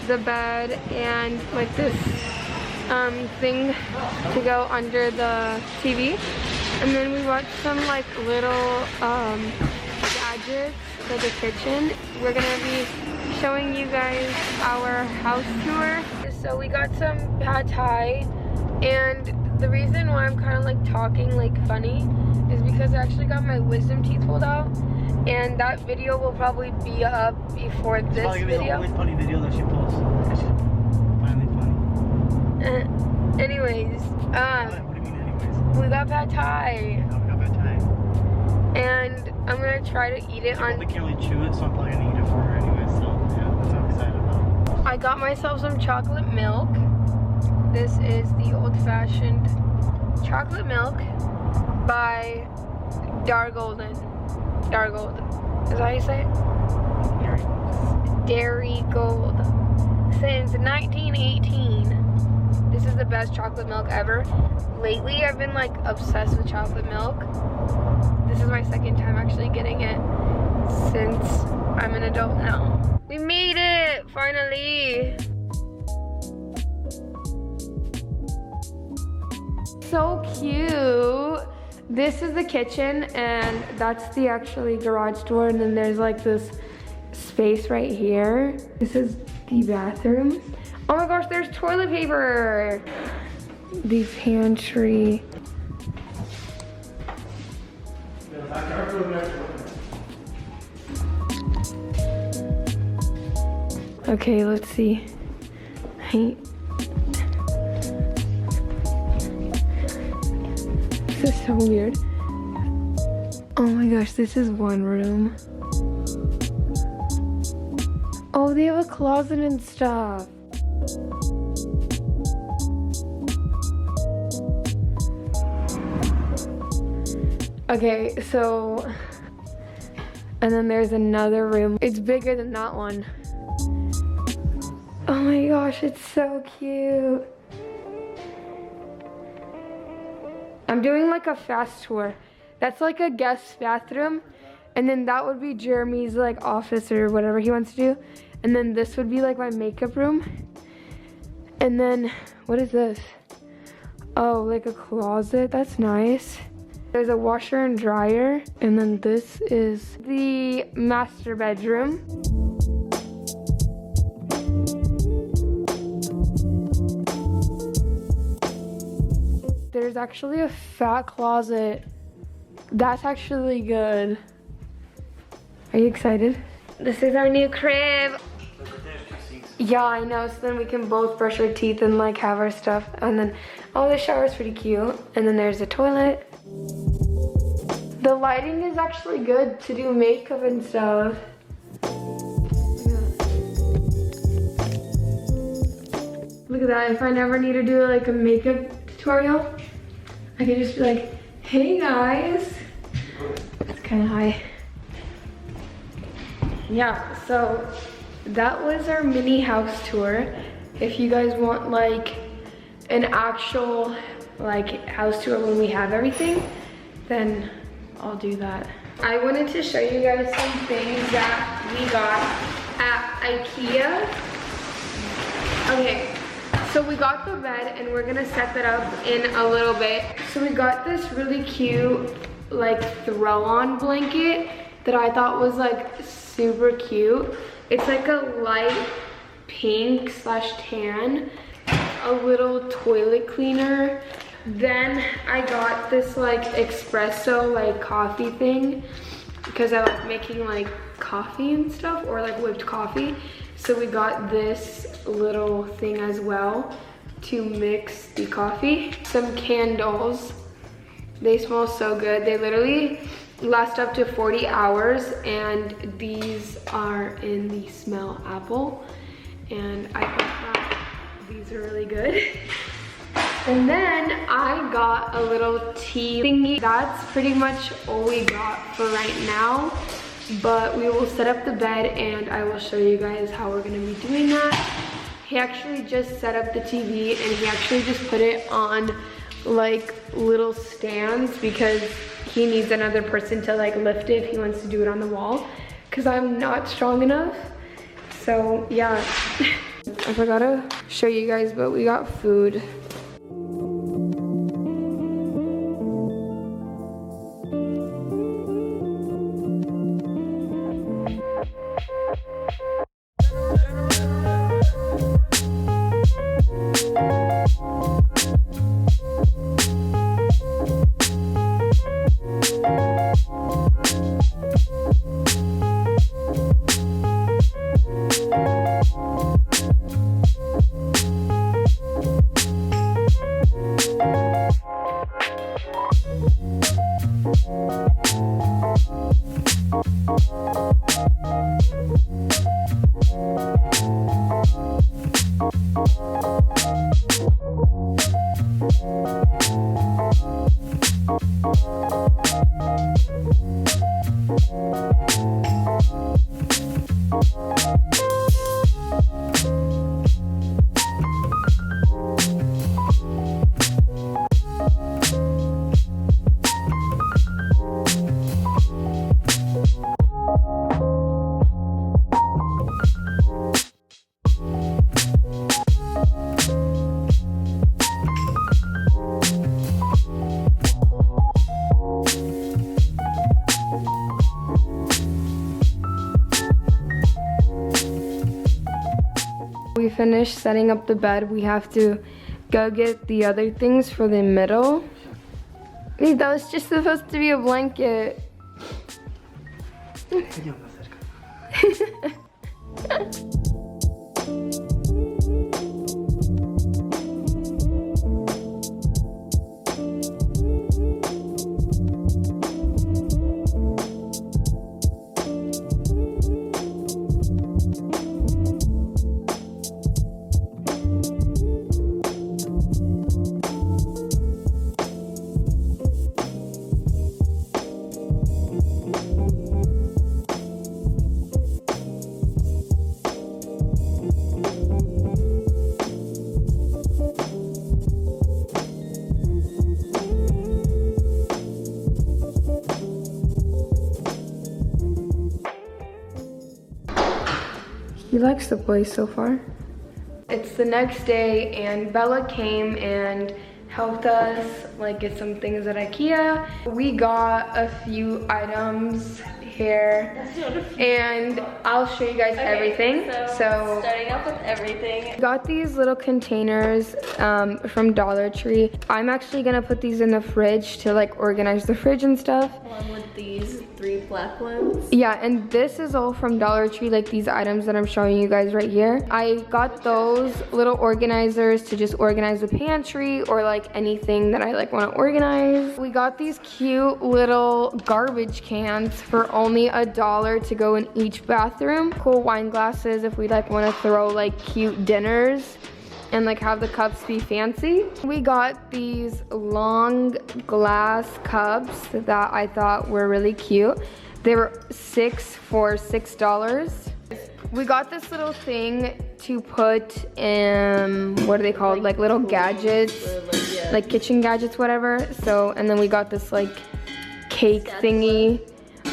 the bed and like this thing to go under the TV. And then we watched some like little gadgets for the kitchen. We're gonna be showing you guys our house tour. So we got some pad thai, and the reason why I'm kind of like talking like funny is because I actually got my wisdom teeth pulled out, and that video will probably be up before this video. It's the only funny video that she posts. She's finally funny. Anyways, what do you mean anyways? We got pad thai. Oh, we got pad thai. And I'm gonna try to eat it on. I can't really chew it, so I'm probably gonna eat it for her anyway. So yeah, that's what I'm excited about. I got myself some chocolate milk. This is the old-fashioned chocolate milk by Dargolden. Dargold. Is that how you say it? Dairy Gold. Since 1918. This is the best chocolate milk ever. Lately, I've been like obsessed with chocolate milk. This is my second time actually getting it since I'm an adult now. We made it, finally. So cute. This is the kitchen, and that's the actually garage door, and then there's like this space right here. This is the bathroom. Oh my gosh, there's toilet paper. The pantry. Okay, let's see. This is so weird. Oh my gosh, this is one room. Oh, they have a closet and stuff. Okay, so, and then there's another room. It's bigger than that one. Oh my gosh, it's so cute. I'm doing like a fast tour. That's like a guest bathroom. And then that would be Jeremy's like office or whatever he wants to do. And then this would be like my makeup room. And then, what is this? Oh, like a closet, that's nice. There's a washer and dryer. And then this is the master bedroom. There's actually a fat closet. That's actually good. Are you excited? This is our new crib. Yeah, I know. So then we can both brush our teeth and like have our stuff. And then, oh, the shower's pretty cute. And then there's a toilet. The lighting is actually good to do makeup and stuff. Look at that. If I never need to do like a makeup tutorial, I can just be like, hey guys. It's kind of high. Yeah, so that was our mini house tour. If you guys want like an actual like house tour when we have everything, then I'll do that. I wanted to show you guys some things that we got at IKEA. Okay. So we got the bed and we're gonna set that up in a little bit. So we got this really cute like throw-on blanket that I thought was like super cute. It's like a light pink slash tan, a little toilet cleaner. Then I got this like espresso like coffee thing because I like making like coffee and stuff, or like whipped coffee. So we got this little thing as well to mix the coffee. Some candles. They smell so good. They literally last up to 40 hours, and these are in the smell apple. And I think that these are really good. And then I got a little tea thingy. That's pretty much all we got for right now. But we will set up the bed and I will show you guys how we're gonna be doing that. He actually just set up the TV and he actually just put it on like little stands because he needs another person to like lift it if he wants to do it on the wall, because I'm not strong enough. So yeah. I forgot to show you guys, but we got food. We finished setting up the bed. We have to go get the other things for the middle. Wait, that was just supposed to be a blanket. He likes the place so far. It's the next day and Bella came and helped us like get some things at IKEA. We got a few items here and I'll show you guys everything. So starting off with everything. Got these little containers from Dollar Tree. I'm actually gonna put these in the fridge to like organize the fridge and stuff. Along with these 3 black ones. Yeah, and this is all from Dollar Tree, like these items that I'm showing you guys right here. I got those little organizers to just organize the pantry or like anything that I like want to organize. We got these cute little garbage cans for only $1 to go in each bathroom. Cool wine glasses if we like want to throw like cute dinners and like have the cups be fancy. We got these long glass cups that I thought were really cute. They were 6 for $6. We got this little thing to put in, what are they called? Like little gadgets, like kitchen gadgets, whatever. So, and then we got this like cake thingy,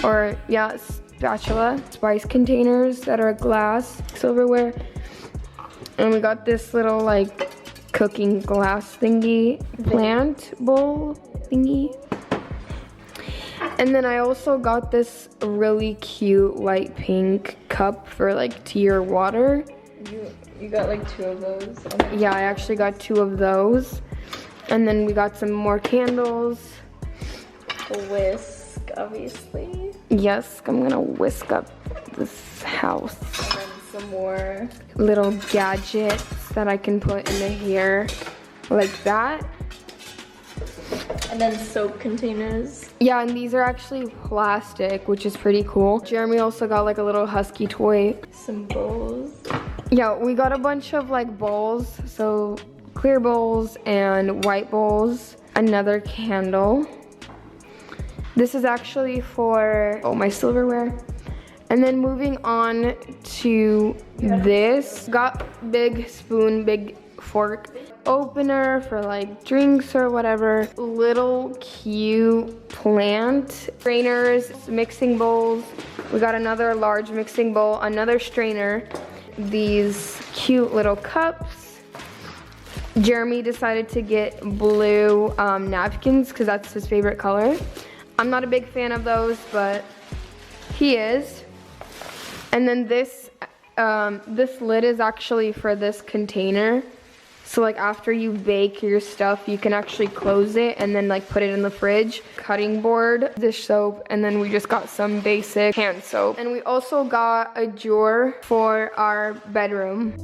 or yeah, spatula, spice containers that are glass, silverware. And we got this little like cooking glass thingy, plant bowl thingy. And then I also got this really cute light pink cup for like tea or water. You got like 2 of those. Yeah, I actually got 2 of those. And then we got some more candles. A whisk, obviously. Yes, I'm gonna whisk up this house. And then some more little gadgets that I can put into here, like that. And then soap containers. Yeah, and these are actually plastic, which is pretty cool. Jeremy also got like a little husky toy. Some bowls. Yeah, we got a bunch of like bowls. So clear bowls and white bowls. Another candle. This is actually for, my silverware. And then moving on to this. Got big spoon, big fork. Opener for like drinks or whatever. Little cute plant. Strainers, mixing bowls. We got another large mixing bowl, another strainer. these cute little cups. Jeremy decided to get blue napkins because that's his favorite color. I'm not a big fan of those, but he is. And then this lid is actually for this container. So like after you bake your stuff, you can actually close it and then like put it in the fridge. Cutting board, dish soap, and then we just got some basic hand soap. And we also got a drawer for our bedroom.